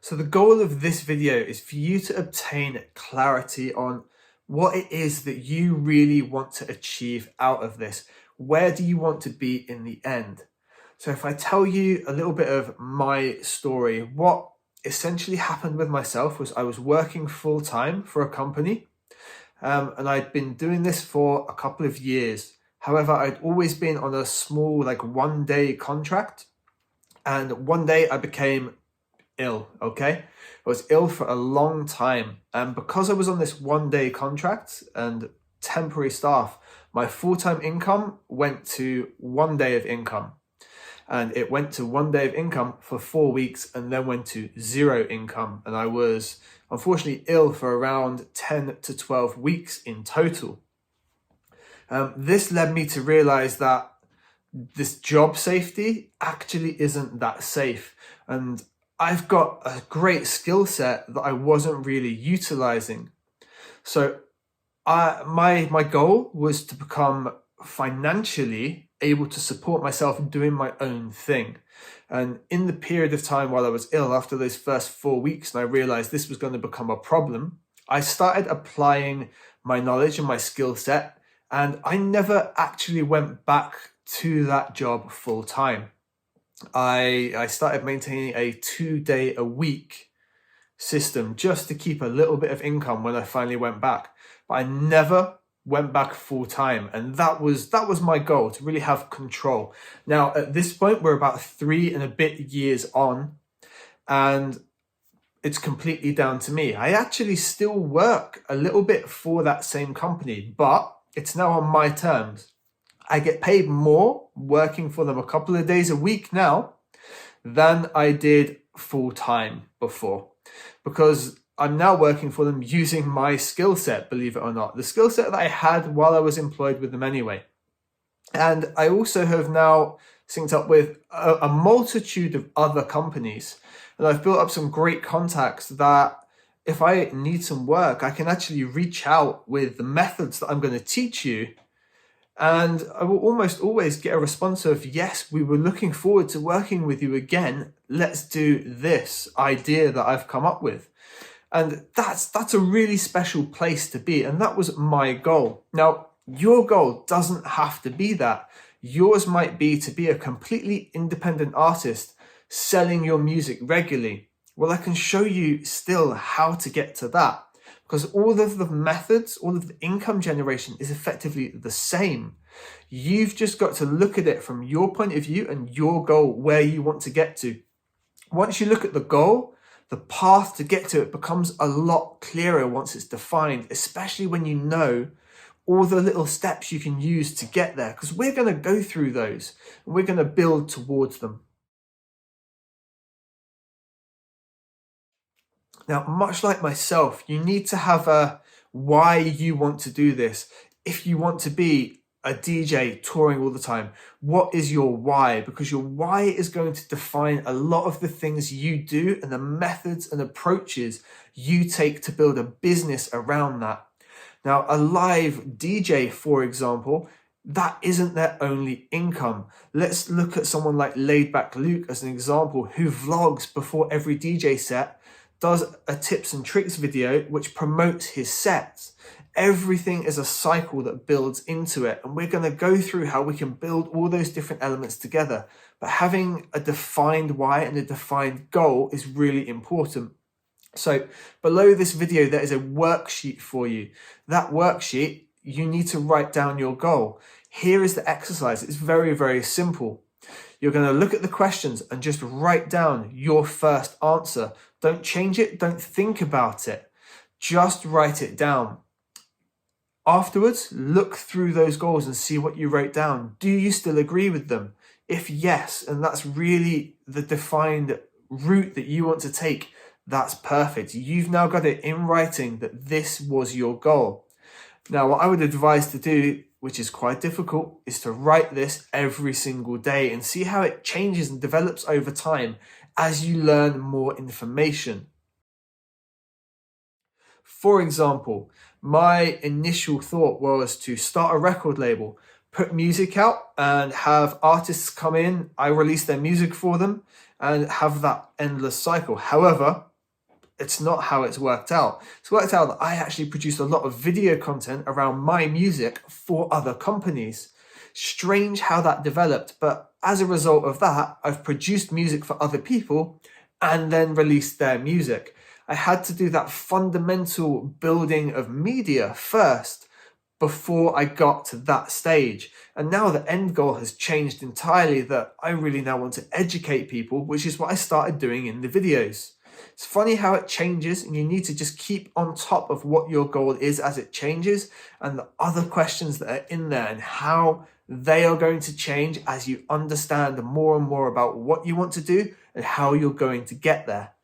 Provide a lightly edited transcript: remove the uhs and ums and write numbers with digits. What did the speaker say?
So the goal of this video is for you to obtain clarity on what it is that you really want to achieve out of this. Where do you want to be in the end? So if I tell you a little bit of my story, what essentially happened with myself was I was working full-time for a company, and I'd been doing this for a couple of years. However, I'd always been on a small, like, one-day contract, and one day I became ill, okay? I was ill for a long time, and because I was on this one-day contract and temporary staff, my full-time income went to 1 day of income. And it went to 1 day of income for 4 weeks and then went to 0 income. And I was unfortunately ill for around 10 to 12 weeks in total. This led me to realize that this job safety actually isn't that safe. And I've got a great skill set that I wasn't really utilizing. So my goal was to become financially able to support myself doing my own thing. And in the period of time while I was ill, after those first 4 weeks, and I realized this was going to become a problem, I started applying my knowledge and my skill set, and I never actually went back to that job full time. I started maintaining a 2-day-a-week system just to keep a little bit of income when I finally went back. But I never went back full time, and that was my goal, to really have control. Now at this point we're about 3 and a bit years on, and it's completely down to me. I actually still work a little bit for that same company, but it's now on my terms. I get paid more working for them a couple of days a week now than I did full time before, because I'm now working for them using my skill set, believe it or not, the skill set that I had while I was employed with them anyway. And I also have now synced up with a multitude of other companies, and I've built up some great contacts that if I need some work, I can actually reach out with the methods that I'm going to teach you, and I will almost always get a response of, yes, we were looking forward to working with you again. Let's do this idea that I've come up with. And that's a really special place to be. And that was my goal. Now, your goal doesn't have to be that. Yours might be to be a completely independent artist selling your music regularly. Well, I can show you still how to get to that, because all of the methods, all of the income generation is effectively the same. You've just got to look at it from your point of view and your goal, where you want to get to. Once you look at the goal, the path to get to it becomes a lot clearer once it's defined, especially when you know all the little steps you can use to get there, because we're going to go through those and we're going to build towards them. Now, much like myself, you need to have a why you want to do this. If you want to be a DJ touring all the time, what is your why? Because your why is going to define a lot of the things you do and the methods and approaches you take to build a business around that. Now, a live DJ, for example, that isn't their only income. Let's look at someone like Laidback Luke as an example, who vlogs before every DJ set, does a tips and tricks video which promotes his sets. Everything is a cycle that builds into it, and we're going to go through how we can build all those different elements together. But having a defined why and a defined goal is really important. So below this video there is a worksheet for you. That worksheet, you need to write down your goal. Here is the exercise. It's very, very simple. You're going to look at the questions and just write down your first answer. Don't change it. Don't think about it. Just write it down. Afterwards, look through those goals and see what you wrote down. Do you still agree with them? If yes, and that's really the defined route that you want to take, that's perfect. You've now got it in writing that this was your goal. Now, what I would advise to do, which is quite difficult, is to write this every single day and see how it changes and develops over time as you learn more information. For example, my initial thought was to start a record label, put music out and have artists come in, I release their music for them, and have that endless cycle. However, it's not how it's worked out. It's worked out that I actually produced a lot of video content around my music for other companies. Strange how that developed, but as a result of that, I've produced music for other people and then released their music. I had to do that fundamental building of media first before I got to that stage. And now the end goal has changed entirely, that I really now want to educate people, which is what I started doing in the videos. It's funny how it changes, and you need to just keep on top of what your goal is as it changes and the other questions that are in there and how they are going to change as you understand more and more about what you want to do and how you're going to get there.